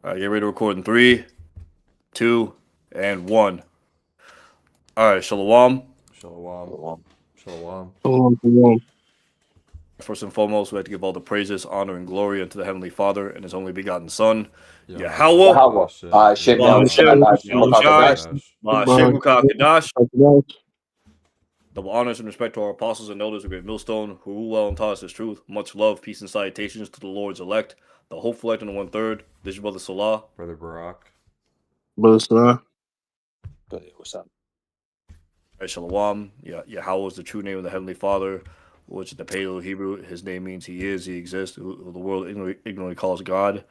All right, get ready to record in 3, 2, and 1. All right, Shalom. Shalom. Shalom. Shalom. First and foremost, we have to give all the praises, honor, and glory unto the Heavenly Father and His only begotten Son, Yahweh. Yahweh. Hashem, Yahushai, Ba'ashem Kadash. Kadash. Double honors and respect to our apostles and elders of Great Millstone, who rule well and taught us His truth. Much love, peace, and salutations to the Lord's elect, the hopeful elect and the 1/3. This is your brother Salah. Brother Barak. Brother Salah. What's up? Right, Shalom. Yahweh is the true name of the Heavenly Father, which is the Paleo Hebrew. His name means He is, He exists, who the world ignorantly calls God,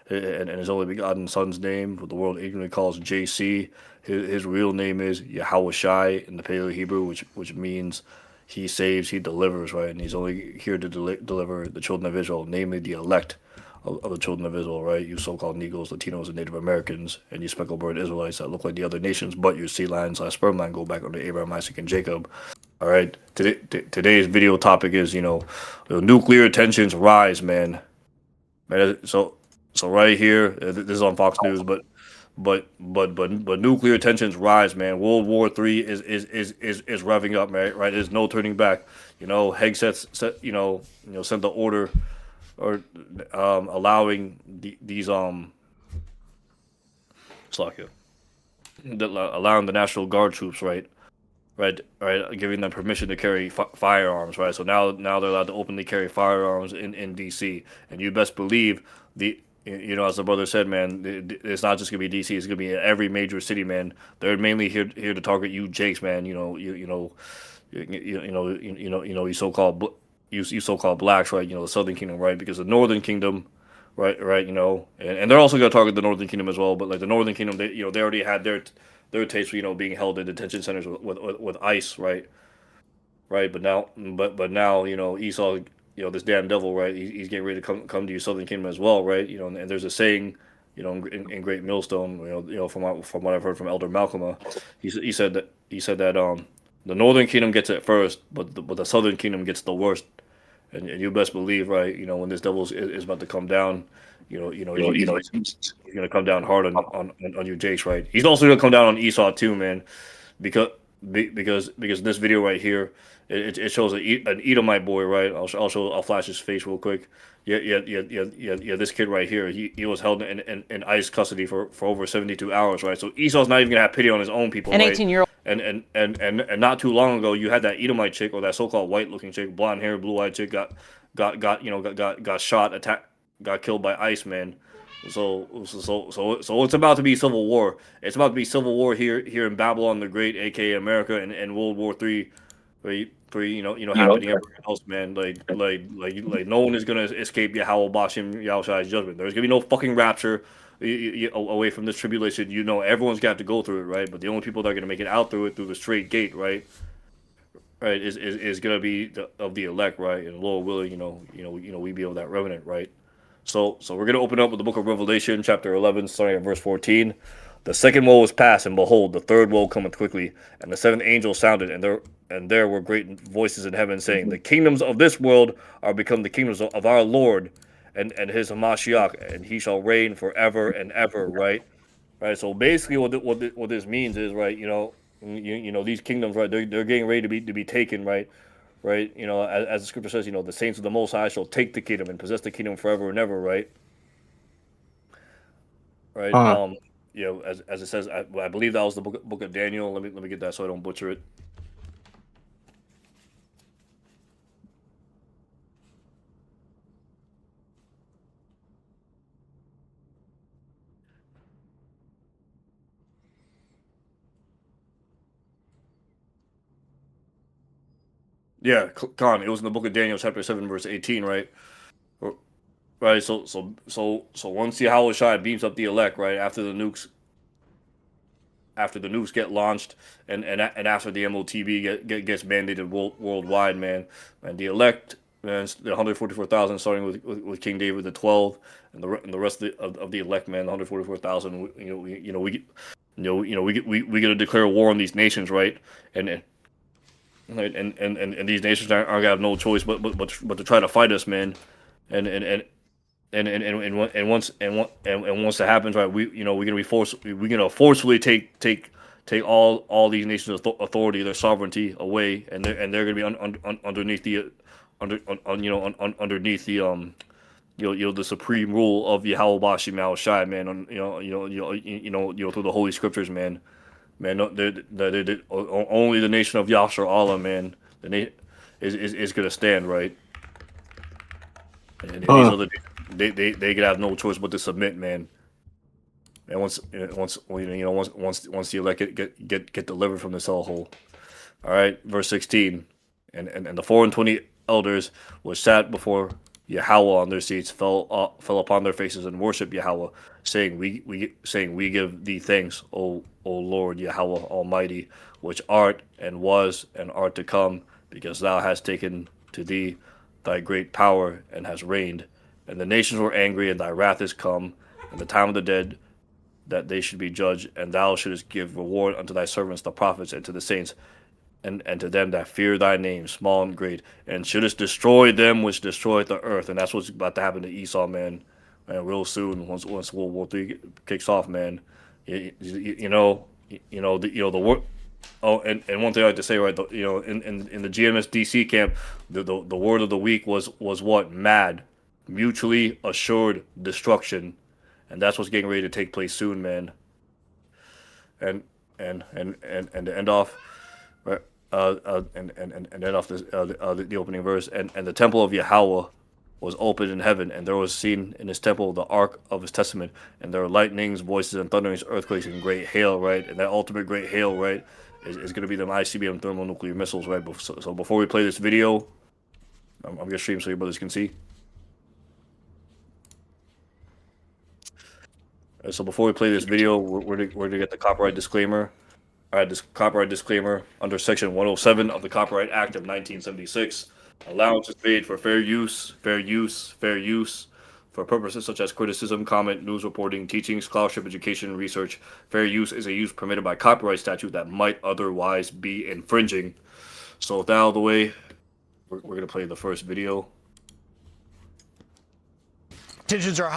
and His only begotten Son's name, who the world ignorantly calls JC. His real name is Yahushai in the Paleo Hebrew, which means He saves, He delivers, right? And He's only here to deliver the children of Israel, namely the elect of the children of Israel, right? You so-called Negroes, Latinos, and Native Americans, and you speckled-bird Israelites that look like the other nations, but your seed line / sperm line go back under Abraham, Isaac, and Jacob. All right. Today's video topic is, nuclear tensions rise, man. So right here, this is on Fox News, but nuclear tensions rise, man. World War III is revving up, man. Right? There's no turning back. Haig sent the order, or allowing allowing the National Guard troops, right, giving them permission to carry firearms, right. So now they're allowed to openly carry firearms in DC, and you best believe as the brother said, man, it's not just gonna be DC. It's gonna be in every major city, man. They're mainly here to target you, Jakes, man. You so-called. You so-called blacks, right? The Southern Kingdom, right? Because the Northern Kingdom, right, and they're also going to target the Northern Kingdom as well. But like the Northern Kingdom, they already had their taste, being held in detention centers with ICE, right? But now, Esau, this damn devil, right? He's getting ready to come to your Southern Kingdom as well, right? And there's a saying, in Great Millstone, from what I've heard from Elder Malcolm, he said that the Northern Kingdom gets it first, but the Southern Kingdom gets the worst. And you best believe, right? When this devil is about to come down, he's gonna come down hard on you, Jace, right? He's also gonna come down on Esau too, man, because this video right here, it shows an Edomite boy, right? I'll flash his face real quick. Yeah. This kid right here, he was held in ICE custody for over 72 hours, right? So Esau's not even gonna have pity on his own people, An right? 18-year-old. And not too long ago, you had that Edomite chick, or that so-called white-looking chick, blonde hair, blue-eyed chick, got shot, got killed by ICE, man. So it's about to be civil war. It's about to be civil war here in Babylon the Great, aka America, and World War III, happening everywhere else, man. Like no one is gonna escape Yahweh's judgment. There's gonna be no fucking rapture away from this tribulation. Everyone's got to go through it, right? But the only people that are gonna make it out through the straight gate, right, is gonna be of the elect, right? And Lord willing, we be of that remnant, right? So we're gonna open up with the book of Revelation, chapter 11, starting at verse 14. The second woe was past, and behold, the third woe cometh quickly. And the seventh angel sounded, and there were great voices in heaven saying, the kingdoms of this world are become the kingdoms of our Lord and his Hamashiach, and he shall reign forever and ever, right? Right. So basically, what this means is, right, these kingdoms, right, they're getting ready to be taken, right. As the scripture says, the saints of the Most High shall take the kingdom and possess the kingdom forever and ever, right. Right. As it says, I believe that was the book of Daniel. Let me get that so I don't butcher it. Yeah, Khan. It was in the book of Daniel, chapter 7, verse 18, right? Right. So once Yahushua beams up the elect, right, after the nukes get launched, and after the MOTB gets mandated worldwide, man, and the elect, man, the 144,000, starting with King David the 12, and the rest of the elect, man, the 144,000. We gonna declare war on these nations, right? And these nations aren't gonna have no choice but to try to fight us, man. And once that happens, right, we're gonna forcefully take all these nations' authority, their sovereignty away, and they're gonna be underneath the underneath the the supreme rule of Yahweh Bashim Al Shai, man. Through the holy scriptures, man. Man, no, only the nation of Yasser Allah, man, is gonna stand, right. And these other they could have no choice but to submit, man. And once the elect get delivered from this hellhole. All right, verse 16, and the 420 elders which sat before Yahweh on their seats fell upon their faces and worship Yahweh, saying, we give thee thanks, O Lord Yahweh Almighty, which art and was and art to come, because thou hast taken to thee thy great power and hast reigned. And the nations were angry, and thy wrath is come, and the time of the dead, that they should be judged, and thou shouldest give reward unto thy servants the prophets and to the saints, and to them that fear thy name, small and great, and shouldest destroy them which destroy the earth. And that's what's about to happen to Esau, man. Real soon, once World War III kicks off, man. The word. Oh, and one thing I like to say, right? In the GMS DC camp, the word of the week was what? Mad, mutually assured destruction, and that's what's getting ready to take place soon, man. And to end off, right? And end off the opening verse, and the temple of Yahweh was opened in heaven, and there was seen in his temple the ark of his testament, and there were lightnings, voices, and thunderings, earthquakes, and great hail, right? And that ultimate great hail, right, is going to be them ICBM thermonuclear missiles, right? So before we play this video, I'm going to stream so you brothers can see. So before we play this video, we're to get the copyright disclaimer. All right, this copyright disclaimer under Section 107 of the Copyright Act of 1976. Allowance is made for fair use, for purposes such as criticism, comment, news reporting, teaching, scholarship, education, and research. Fair use is a use permitted by copyright statute that might otherwise be infringing. So with that out of the way, we're going to play the first video. Tensions are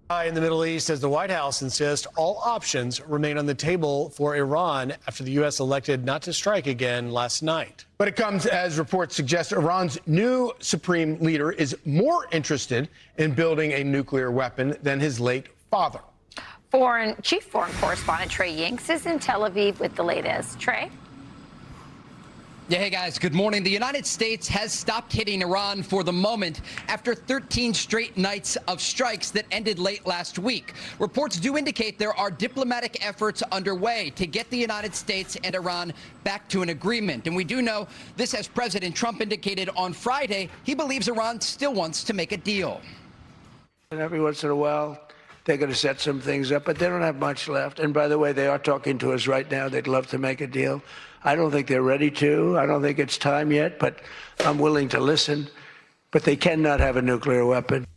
high in the Middle East as the White House insists all options remain on the table for Iran after the U.S. elected not to strike again last night. But it comes as reports suggest Iran's new supreme leader is more interested in building a nuclear weapon than his late father. Chief Foreign Correspondent Trey Yingst is in Tel Aviv with the latest. Trey? Yeah, hey guys, good morning. The United States has stopped hitting Iran for the moment after 13 straight nights of strikes that ended late last week. Reports do indicate there are diplomatic efforts underway to get the United States and Iran back to an agreement. And we do know this, as President Trump indicated on Friday, he believes Iran still wants to make a deal. And every once in a while, they're going to set some things up, but they don't have much left. And by the way, they are talking to us right now. They'd love to make a deal. I don't think they're ready to. I don't think it's time yet, but I'm willing to listen. But they cannot have a nuclear weapon.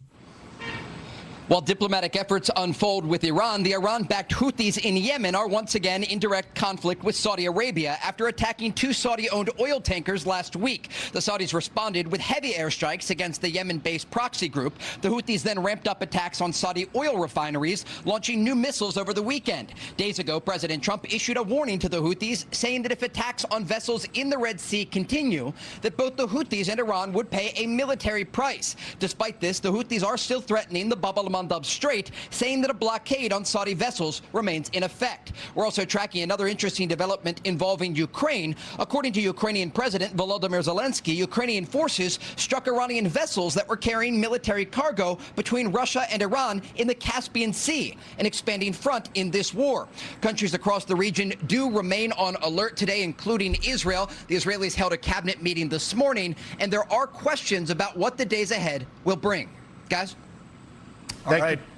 While diplomatic efforts unfold with Iran, the Iran-backed Houthis in Yemen are once again in direct conflict with Saudi Arabia after attacking 2 Saudi-owned oil tankers last week. The Saudis responded with heavy airstrikes against the Yemen-based proxy group. The Houthis then ramped up attacks on Saudi oil refineries, launching new missiles over the weekend. Days ago, President Trump issued a warning to the Houthis, saying that if attacks on vessels in the Red Sea continue, that both the Houthis and Iran would pay a military price. Despite this, the Houthis are still threatening the Bab el-Mandab Strait, saying that a blockade on Saudi vessels remains in effect. We're also tracking another interesting development involving Ukraine. According to Ukrainian President Volodymyr Zelensky, Ukrainian forces struck Iranian vessels that were carrying military cargo between Russia and Iran in the Caspian Sea, an expanding front in this war. Countries across the region do remain on alert today, including Israel. The Israelis held a cabinet meeting this morning, and there are questions about what the days ahead will bring. Guys?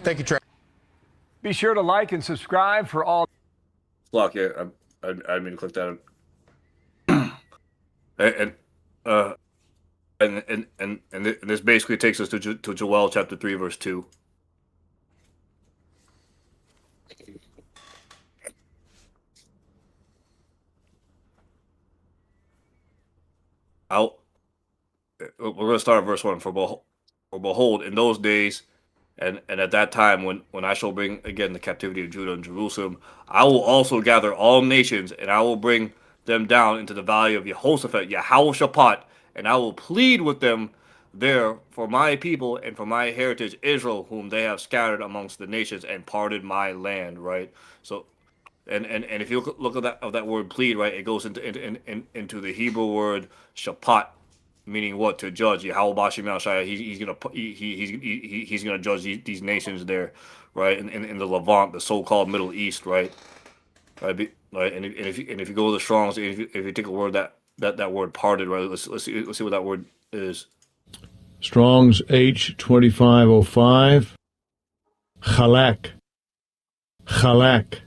Thank you, Trey. Be sure to like and subscribe for all. Block, yeah, I didn't mean to click that. And this basically takes us to Joel chapter 3 verse 2. We're going to start at verse 1. For behold, in those days And at that time, when I shall bring again the captivity of Judah and Jerusalem, I will also gather all nations, and I will bring them down into the valley of Jehoshaphat, Yahweh, and I will plead with them there for my people and for my heritage Israel, whom they have scattered amongst the nations and parted my land. Right. So, and if you look at that word plead, right, it goes into the Hebrew word shapat, meaning what? To judge. Yahweh Bashim Shai. He's gonna judge these nations there, right? In the Levant, the so-called Middle East, right? Right. Right. And if you go to the Strong's, if you take a word that word parted, right? Let's see what that word is. Strong's H2505. Chalak. Halak.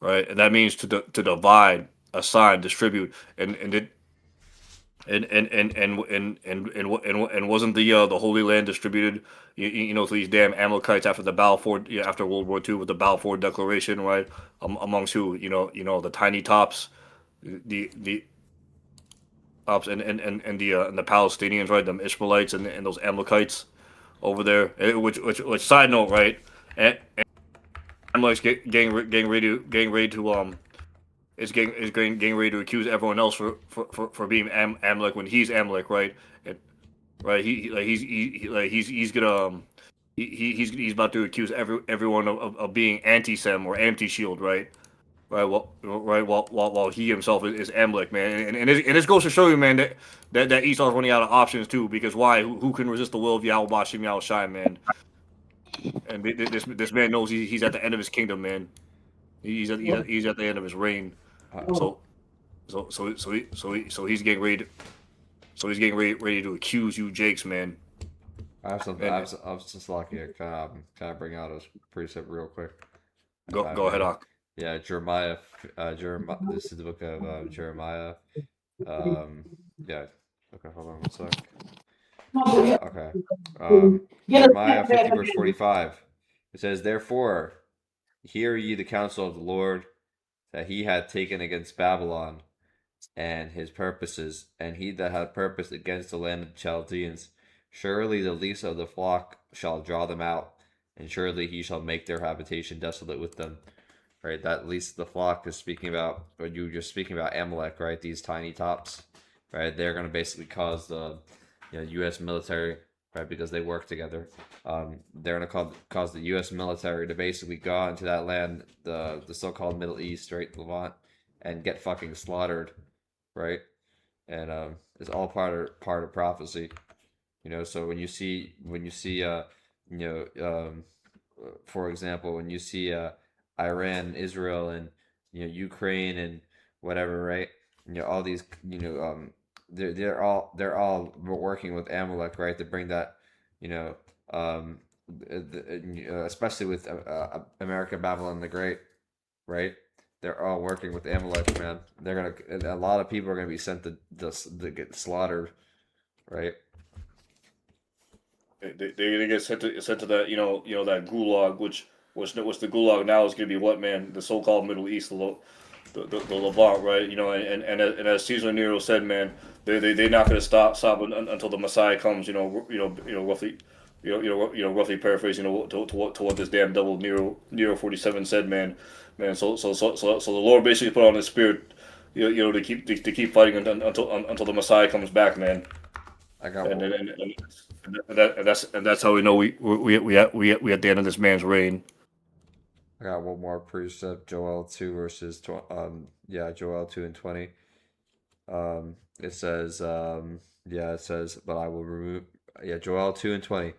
Right, and that means to divide, assign, distribute, and wasn't the Holy Land distributed, to these damn Amalekites after the Balfour, after World War II with the Balfour Declaration, right? Amongst who, the tiny tops, the ops and the Palestinians, right? Them Ishmaelites and those Amalekites over there. Which side note, right? And Amaleki's getting ready to is getting ready to accuse everyone else for being Amalek when he's Amalek, right? And, right, he's gonna he's about to accuse everyone of being anti-Sem or anti-Shield, right? While he himself is Amalek, man, and this goes to show you, man, that Esau's running out of options too. Because why? Who can resist the will of Yahweh Bashim Yahweh Shai, man? And this man knows he's at the end of his kingdom, man. He's at the end of his reign. So he's getting ready. He's getting ready to accuse you, Jakes, man. I have something. I was just lucky. Can I bring out a precept real quick? Go ahead, Ak. Yeah, Jeremiah. This is the book of Jeremiah. Yeah. Okay, hold on one sec. Okay. Jeremiah 50 verse 45. It says, "Therefore, hear ye the counsel of the Lord, that he hath taken against Babylon, and his purposes, and he that hath purposed against the land of the Chaldeans. Surely the least of the flock shall draw them out, and surely he shall make their habitation desolate with them." Right, that least of the flock is speaking about, or you were just speaking about Amalek, right? These tiny tops, right? They're going to basically cause the U.S. military, right? Because they work together. They're going to cause the U.S. military to basically go into that land, the so-called Middle East, right, Levant, and get fucking slaughtered, right? And it's all part of prophecy, So when you see, for example, when you see Iran, Israel, and Ukraine and whatever, right? All these, they're all working with Amalek, right? To bring that, especially with America, Babylon the Great, right? They're all working with Amalek, man. A lot of people are gonna be sent to get slaughtered, right? They're gonna get sent to that, that gulag, which the gulag now is gonna be what, man? The so-called Middle East, the Levant, right? And as Caesar Nero said, man, they're not gonna stop until the Messiah comes. Roughly, roughly paraphrase, to what this damn double Nero 47 said, man. So the Lord basically put on His spirit, to keep fighting until the Messiah comes back, man. I got and that's how we know we at the end of this man's reign. I got one more precept, Joel 2 verses Joel 2 and 20. It says, but I will remove, Joel 2 and 20.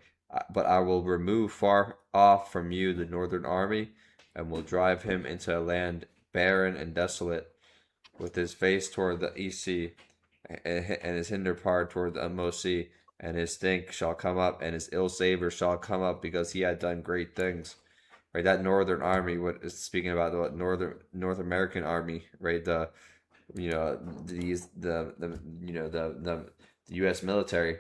But I will remove far off from you the northern army, and will drive him into a land barren and desolate, with his face toward the east sea, and his hinder part toward the utmost sea. And his stink shall come up, and his ill savor shall come up, because he had done great things. Right, that northern army. What is speaking about the North American army, right? The U.S. military,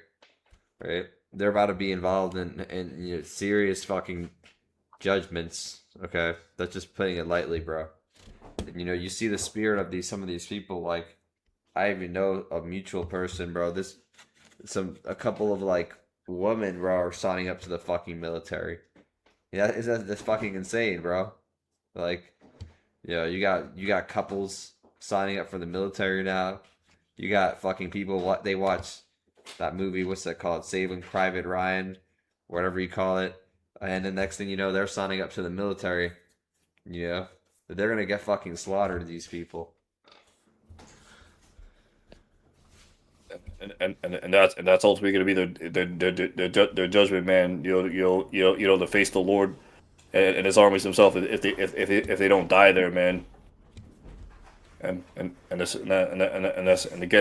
right? They're about to be involved in serious fucking judgments. Okay, that's just putting it lightly, bro. And, you see the spirit of some of these people. Like, I even know a mutual person, bro. A couple of women, bro, are signing up to the fucking military. Yeah, that's fucking insane, bro. Like, yeah, you got couples signing up for the military now. You got fucking people, what they watch that movie, what's that called? Saving Private Ryan, whatever you call it. And the next thing you know, they're signing up to the military. Yeah. They're gonna get fucking slaughtered, these people. And that's ultimately going to be their judgment, man. To face the Lord and His armies Himself if they don't die there, man. And again,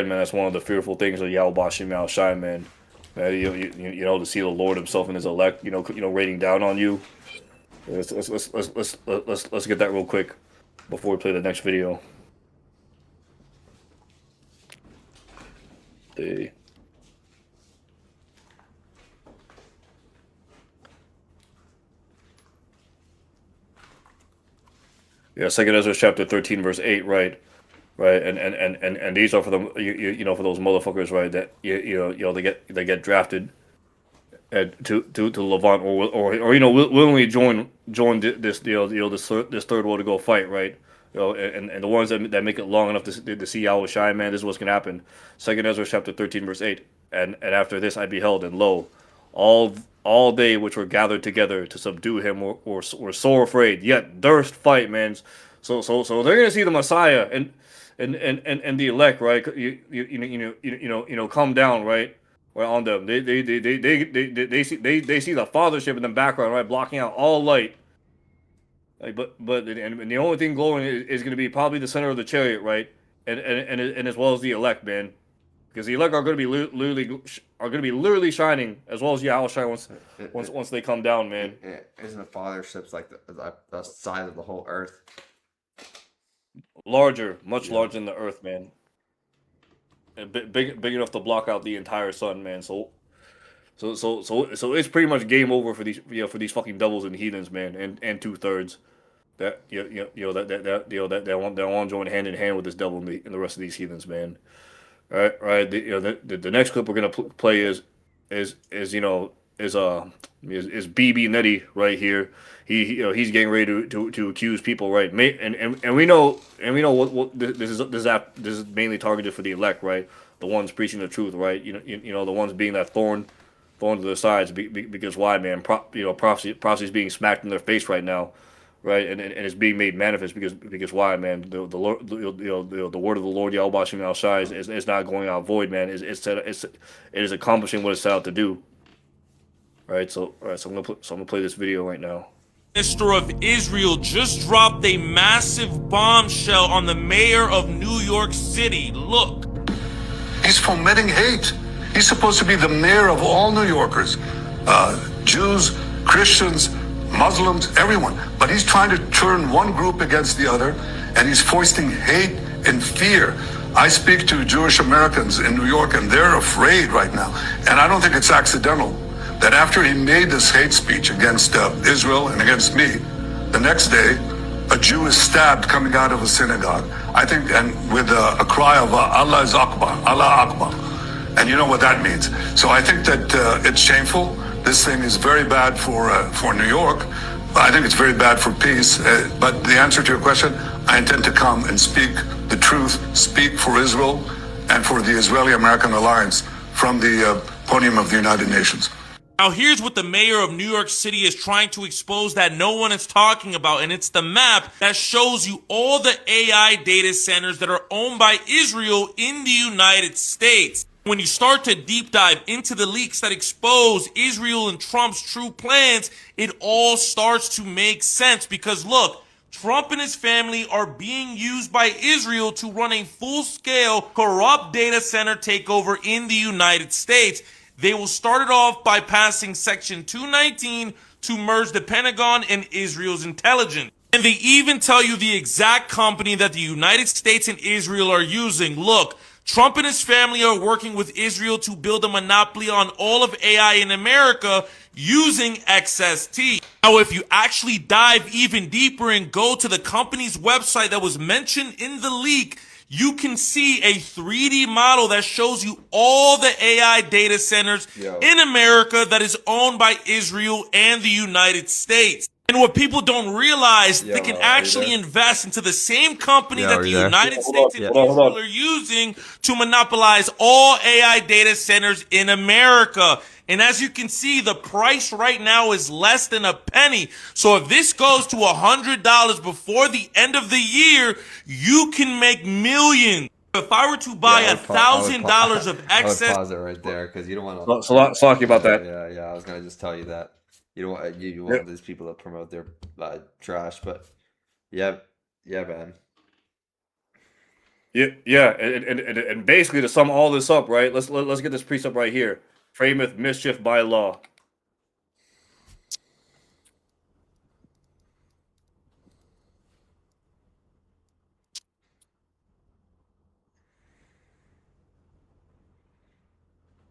man, that's one of the fearful things of Yahweh Bashim Al Shai, man. To see the Lord Himself and His elect, raining down on you. Let's get that real quick before we play the next video. Second Ezra chapter 13 verse 8, right, and these are for the for those motherfuckers, right, that they get drafted to Levant or willingly join this this third war to go fight, right. And the ones that make it long enough to see Yahweh Shai, man, this is what's gonna happen. Second Ezra chapter 13 verse 8, and after this I beheld, and lo, all they which were gathered together to subdue him were sore afraid, yet durst fight, man. So they're gonna see the Messiah and the elect, right? Come down, right? Right on them. They see the fathership in the background, right, blocking out all light. Like, but the only thing glowing is going to be probably the center of the chariot, right, and as well as the elect, man, because the elect are going to be literally shining as well as Yahweh Shai once they come down, man. Isn't the fathership's like the size of the whole earth? Larger, much larger than the earth, man. And big enough to block out the entire sun, man. So it's pretty much game over for these fucking devils and heathens, man, and 2/3 that that want to join hand in hand with this devil and the rest of these heathens, man. Right. The next clip we're gonna play is BB Netty right here. He's getting ready to accuse people, right? And we know what this is mainly targeted for the elect, right? The ones preaching the truth, right? The ones being that thorn to their sides, because why, man? Prophecy is being smacked in their face right now, right? And it's being made manifest because why, man? The Lord, the word of the Lord Yahweh Bashim Al Shai is not going out void, man. It is accomplishing what it's set out to do. Right, so I'm gonna play this video right now. Minister of Israel just dropped a massive bombshell on the mayor of New York City. Look. He's fomenting hate. He's supposed to be the mayor of all New Yorkers, Jews, Christians, Muslims, everyone. But he's trying to turn one group against the other, and he's foisting hate and fear. I speak to Jewish Americans in New York, and they're afraid right now. And I don't think it's accidental that after he made this hate speech against Israel and against me, the next day, a Jew is stabbed coming out of a synagogue. I think, and with a cry of Allah is Akbar, Allah Akbar. And you know what that means. So I think that it's shameful. This thing is very bad for New York. I think it's very bad for peace. But the answer to your question, I intend to come and speak the truth, speak for Israel and for the Israeli-American alliance from the podium of the United Nations. Now here's what the mayor of New York City is trying to expose that no one is talking about, and it's the map that shows you all the AI data centers that are owned by Israel in the United States. When you start to deep dive into the leaks that expose Israel and Trump's true plans, it all starts to make sense because look, Trump and his family are being used by Israel to run a full-scale corrupt data center takeover in the United States. They will start it off by passing Section 219 to merge the Pentagon and Israel's intelligence. And they even tell you the exact company that the United States and Israel are using. Look, Trump and his family are working with Israel to build a monopoly on all of AI in America using XST. Now, if you actually dive even deeper and go to the company's website that was mentioned in the leak, you can see a 3D model that shows you all the AI data centers in America that is owned by Israel and the United States. And what people don't realize, they can actually invest into the same company that the United States and Israel are using to monopolize all AI data centers in America. And as you can see, the price right now is less than a penny. So if this goes to $100 before the end of the year, you can make millions. If I were to buy $1,000 of excess, I would pause it right there because you don't want to. Salaki about that. Yeah. I was gonna just tell you that you don't want you want these people to promote their trash, but yeah, man. Yeah, and basically to sum all this up, right? Let's get this precept right here. Frameth mischief by law.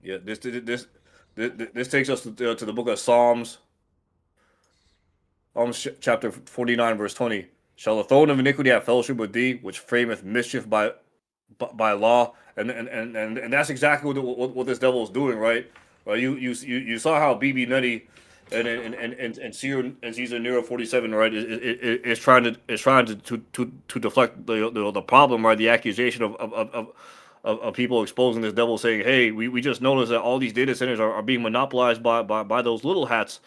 Yeah, this takes us to the book of Psalms. Chapter 49, verse 20. Shall the throne of iniquity have fellowship with thee, which frameth mischief by law? And that's exactly what this devil is doing, right? You saw how BB Nutty and Caesar Nero 47, right, is trying to deflect the problem, right? The accusation of people exposing this devil, saying, hey, we just noticed that all these data centers are being monopolized by those little hats,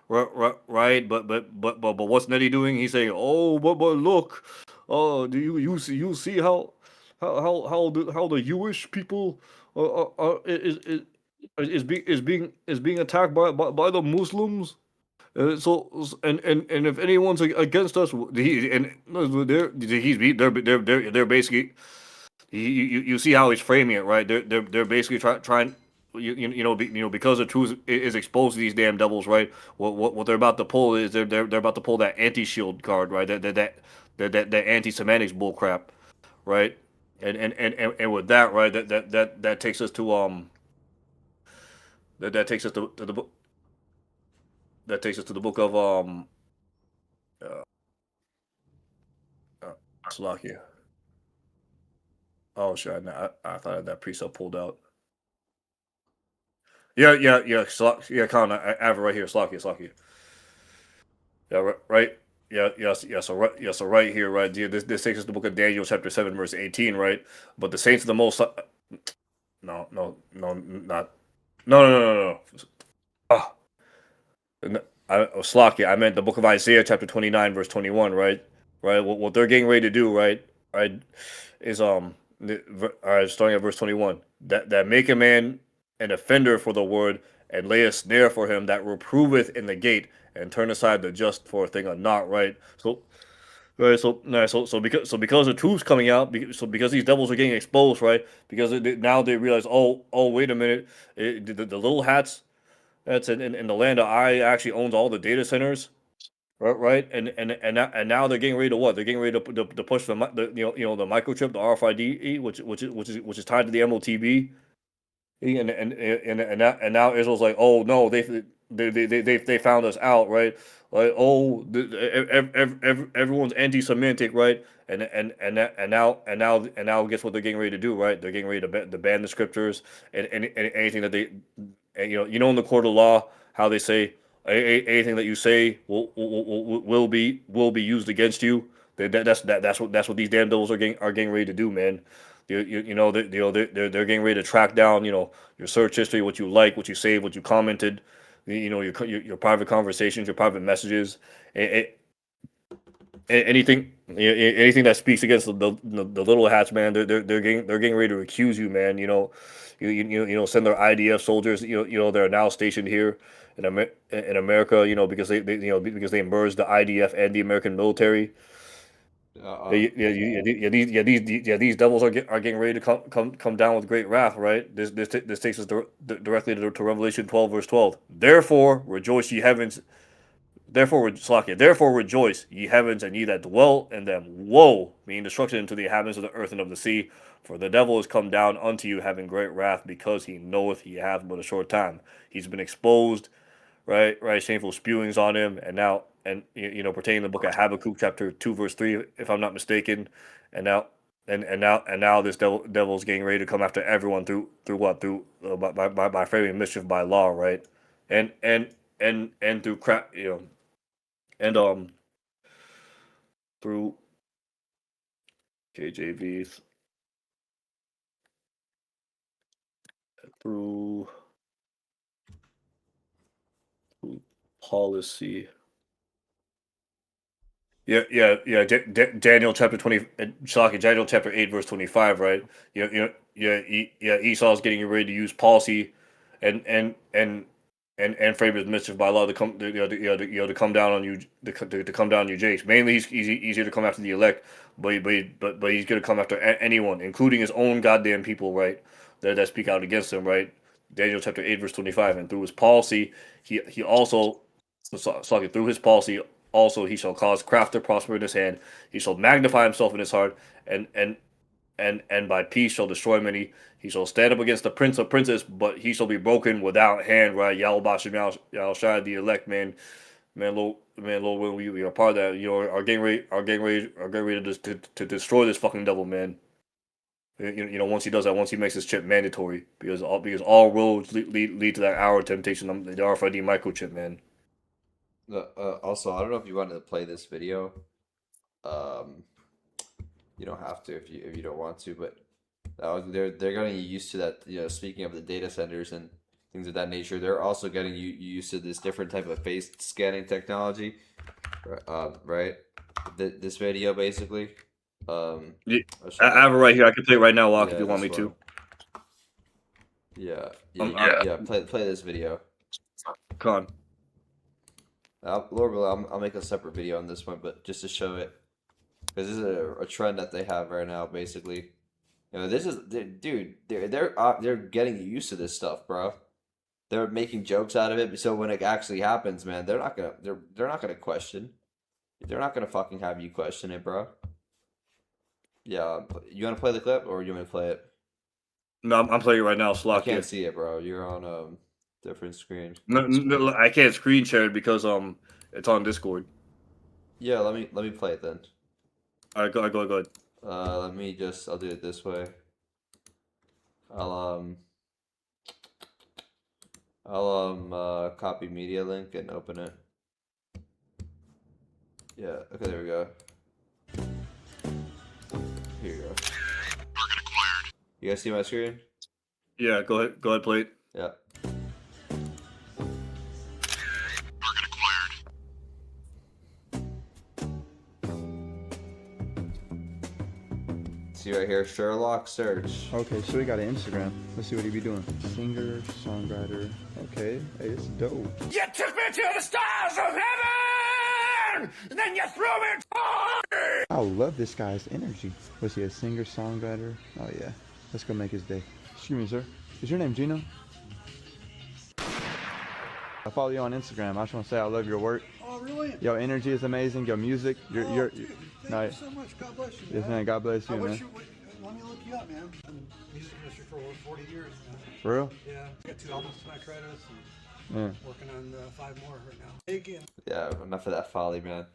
right? But what's Nettie doing? He's saying, oh, but look, do you see how the Jewish people is being attacked by the Muslims? So if anyone's against us, they're basically. You see how he's framing it, right? They're basically trying, because the truth is exposed to these damn devils, right? What they're about to pull is they're about to pull that anti-shield card, right? That anti-semantics bull crap, right? And with that, right, that takes us to that takes us to the book. That takes us to the book of Slovakia. Oh shit! I thought I had that precept pulled out. Yeah. Colin, I have it right here. Slovakia. Yeah, right. Yeah. So right here, right. Yeah, this takes us to the book of Daniel, chapter 7, verse 18, right. But the saints of the Most. No. Ah, Slovakia. I meant the book of Isaiah, chapter 29, verse 21, right. Right. What they're getting ready to do, right, is starting at verse 21, that make a man an offender for the word, and lay a snare for him that reproveth in the gate, and turn aside the just for a thing of naught, right? So because the truth's coming out, because these devils are getting exposed, right? Because now they realize, oh, wait a minute, the little hats that's in the land of I actually owns all the data centers. Right, and now they're getting ready to what? They're getting ready to push the the microchip, the RFID, which is tied to the MOTB, and now Israel's like, oh no, they found us out, right? Like, oh, everyone's anti-Semitic, right? And now guess what they're getting ready to do, right? They're getting ready to ban the scriptures and anything that they, in the court of law, how they say. Anything that you say will be used against you. That's what these damn devils are getting ready to do, man. They're getting ready to track down your search history, what you like, what you saved, what you commented, your private conversations, your private messages, anything that speaks against the little hats, man. They're getting ready to accuse you, man. Send their IDF soldiers. They're now stationed here in America. Because they merged the IDF and the American military. These devils are getting ready to come down with great wrath, right? This takes us directly to Revelation 12, verse 12. Therefore rejoice, ye heavens. Therefore rejoice, ye heavens, and ye that dwell in them. Woe, meaning destruction into the inhabitants of the earth and of the sea. For the devil is come down unto you, having great wrath, because he knoweth he hath but a short time. He's been exposed, right? Shameful spewings on him, and now, pertaining to the book of Habakkuk, chapter 2, verse 3, if I'm not mistaken, and now this devil's getting ready to come after everyone through by framing mischief by law, right? And through crap, and through KJVs, through policy. Daniel chapter 20, Daniel chapter 8 verse 25, right? Esau's getting ready to use policy, and frame his mischief by law to come to come down on you to come down on you, Jace. Mainly he's here to come after the elect, but he's gonna come after anyone, including his own goddamn people, right? That speak out against him, right? Daniel chapter 8 verse 25, and through his policy, he also through his policy. Also, he shall cause craft to prosper in his hand. He shall magnify himself in his heart, and by peace shall destroy many. He shall stand up against the prince of princes, but he shall be broken without hand. Right? Yahweh Shai, the elect, man, Lord, when we are part of that, are getting ready to destroy this fucking devil, man. Once he does that, once he makes his chip mandatory, because all roads lead to that hour of temptation, the RFID microchip, man. Also, I don't know if you wanted to play this video. You don't have to if you don't want to, but they're getting used to that. Speaking of the data centers and things of that nature, they're also getting used to this different type of face scanning technology. Right? This video basically. I have it right here. I can play it right now, Locke, if you want me to. Yeah. Play this video. Con. Lord willing, I'll make a separate video on this one, but just to show it, because this is a trend that they have right now. Basically, this is dude. They're getting used to this stuff, bro. They're making jokes out of it, so when it actually happens, man, they're not gonna question. They're not gonna fucking have you question it, bro. Yeah, you want to play the clip, or you want me to play it? No, I'm playing it right now. I can't see it, bro. You're on different screen. No, I can't screen share it because it's on Discord. Yeah, let me play it then. All right, go ahead. I'll do it this way. I'll copy media link and open it. Yeah, okay, there we go. Here you go. You guys see my screen? Yeah, go ahead, play it. Yeah. See right here, Sherlock search. Okay, so we got an Instagram. Let's see what he be doing. Singer, songwriter. Okay, hey, it's dope. You took me to the stars of heaven, and then you threw me in fire. I love this guy's energy. Was he a singer, songwriter? Oh yeah, let's go make his day. Excuse me, sir. Is your name Gino? I follow you on Instagram. I just want to say I love your work. Oh, really? Your energy is amazing. Your music. You're Thank you so much. God bless you. Yes, man. God bless you, man. Let me look you up, man. I've been in the music industry for over 40 years now. For real? Yeah. I got 2 albums to my credit and Yeah. working on 5 more right now. Again. Yeah, enough of that folly, man.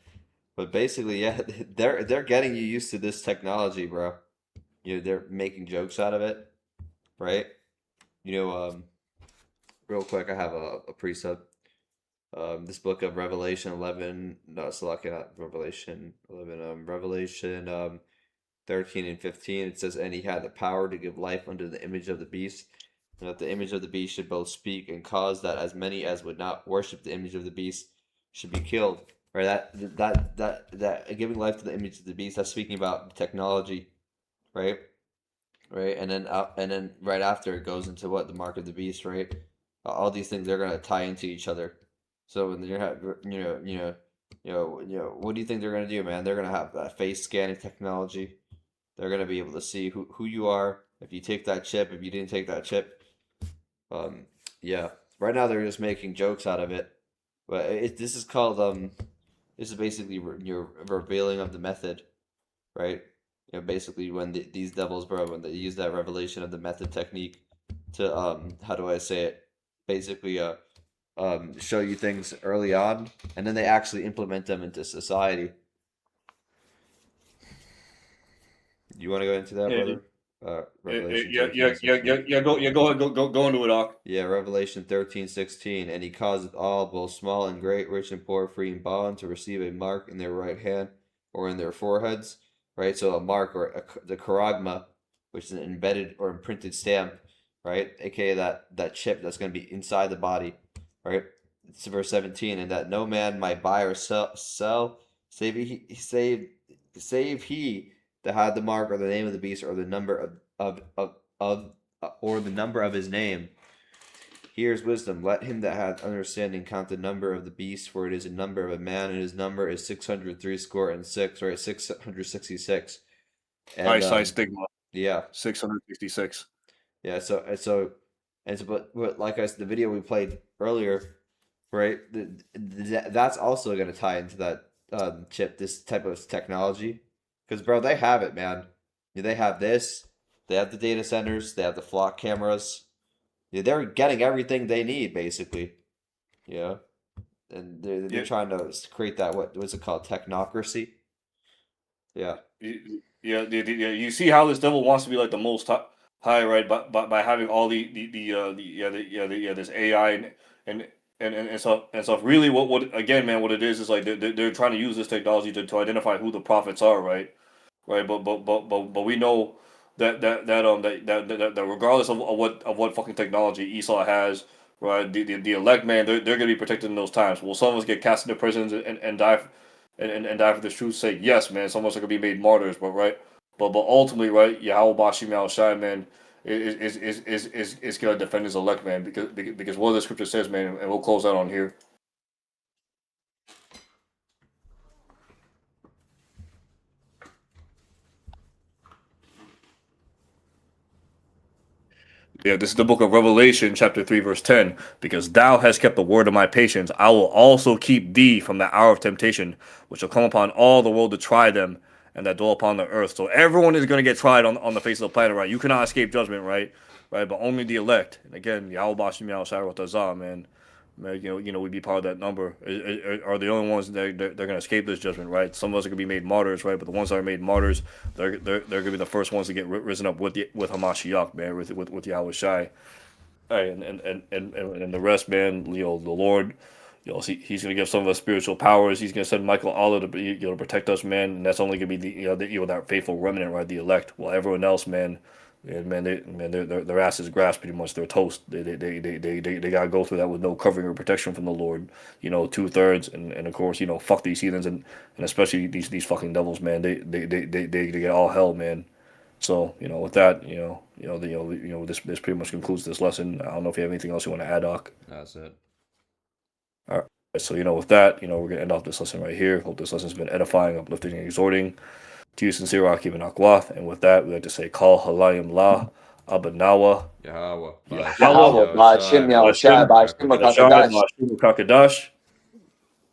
But basically, yeah, they're getting you used to this technology, bro. They're making jokes out of it, right? Real quick, I have a precept. This book of Revelation 11, no, it's not Revelation 11, Revelation 13 and 15, it says, and he had the power to give life unto the image of the beast, and that the image of the beast should both speak and cause that as many as would not worship the image of the beast should be killed. Right, that giving life to the image of the beast, that's speaking about technology, right? Right, and then right after it goes into what the mark of the beast, right? All these things, they're gonna tie into each other. So when you're what do you think they're gonna do, man? They're gonna have that face scanning technology. They're gonna be able to see who you are, if you take that chip, if you didn't take that chip. Yeah. Right now they're just making jokes out of it, but this is called this is basically your revealing of the method, right? Basically when these devils, bro, when they use that revelation of the method technique to how do I say it? Basically show you things early on, and then they actually implement them into society. You want to go into that, Yeah, brother? Revelation yeah, 13:16. go into it, Doc. Yeah, Revelation 13:16. And he causeth all, both small and great, rich and poor, free and bond, to receive a mark in their right hand or in their foreheads. Right? So a mark, or the charagma, which is an embedded or imprinted stamp, right? AKA that chip that's going to be inside the body, right? It's verse 17. And that no man might buy or sell save he that had the mark or the name of the beast or the number or the number of his name. Here's wisdom. Let him that hath understanding count the number of the beast, for it is a number of a man, and his number is 666, right? 666. And, Eyesight stigma. Yeah. 666. Yeah. But like I said, the video we played earlier, right? That's also going to tie into that chip, this type of technology, because bro, they have it, man. They have this. They have the data centers. They have the flock cameras. They're getting everything they need, basically. Yeah. And they're trying to create that, what's it called? Technocracy. Yeah. Yeah. You see how this devil wants to be like the most high, right? By having all this AI and stuff. Really, what again, man? What it is like they're trying to use this technology to identify who the prophets are, right? Right. But we know that regardless of what fucking technology Esau has, right? The elect, man, they're gonna be protected in those times. Will some of us get cast into prisons and die and die for this truth's sake? Yes, man. Some of us are gonna be made martyrs, but right. But ultimately, right? Yahweh Bashim Al Shai, man, is gonna defend his elect, man, because what the scripture says, man, and we'll close out on here. Yeah, this is the book of Revelation, chapter 3, verse 10. Because thou hast kept the word of my patience, I will also keep thee from the hour of temptation, which shall come upon all the world to try them, and that dwell upon the earth. So everyone is going to get tried on the face of the planet, right? You cannot escape judgment, right? Right, but only the elect. And again, Yahweh Bashim Yahweh Shai Tazah, man. We'd be part of that number. Are the only ones that they're going to escape this judgment, right? Some of us are going to be made martyrs, right? But the ones that are made martyrs, they're going to be the first ones to get risen up with Hamashiach, man, with Yahweh Shai. All right, and the rest, man, the Lord, he's going to give some of us spiritual powers. He's going to send Michael Allah to protect us, man. And that's only going to be that faithful remnant, right? The elect. While everyone else, man. And their ass is grass, pretty much. They're toast. They gotta go through that with no covering or protection from the Lord. 2/3, and of course, fuck these heathens and especially these fucking devils, man. They get all hell, man. So with that, this pretty much concludes this lesson. I don't know if you have anything else you want to add, Doc. That's it. All right. So with that, we're gonna end off this lesson right here. Hope this lesson's been edifying, uplifting, and exhorting. To you, sincere Rakib and Akwath, and with that, we'd like to say, Call Halayim La, Abanawa, Yahweh, Bashim Yahushua, Bashim Kakadash.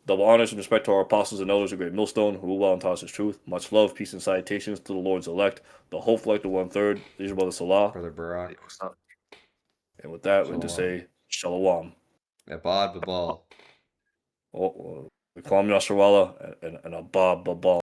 Double honors and respect to our apostles and elders of Great Millstone, who rule well and taught us his truth. Much love, peace, and salutations to the Lord's elect, the hopeful elect of 1/3, your brother Salah. Brother Barak. And with that, we'd like to say, Shalom. Abad Babal. Kwam Nasrallah and Abad Babal.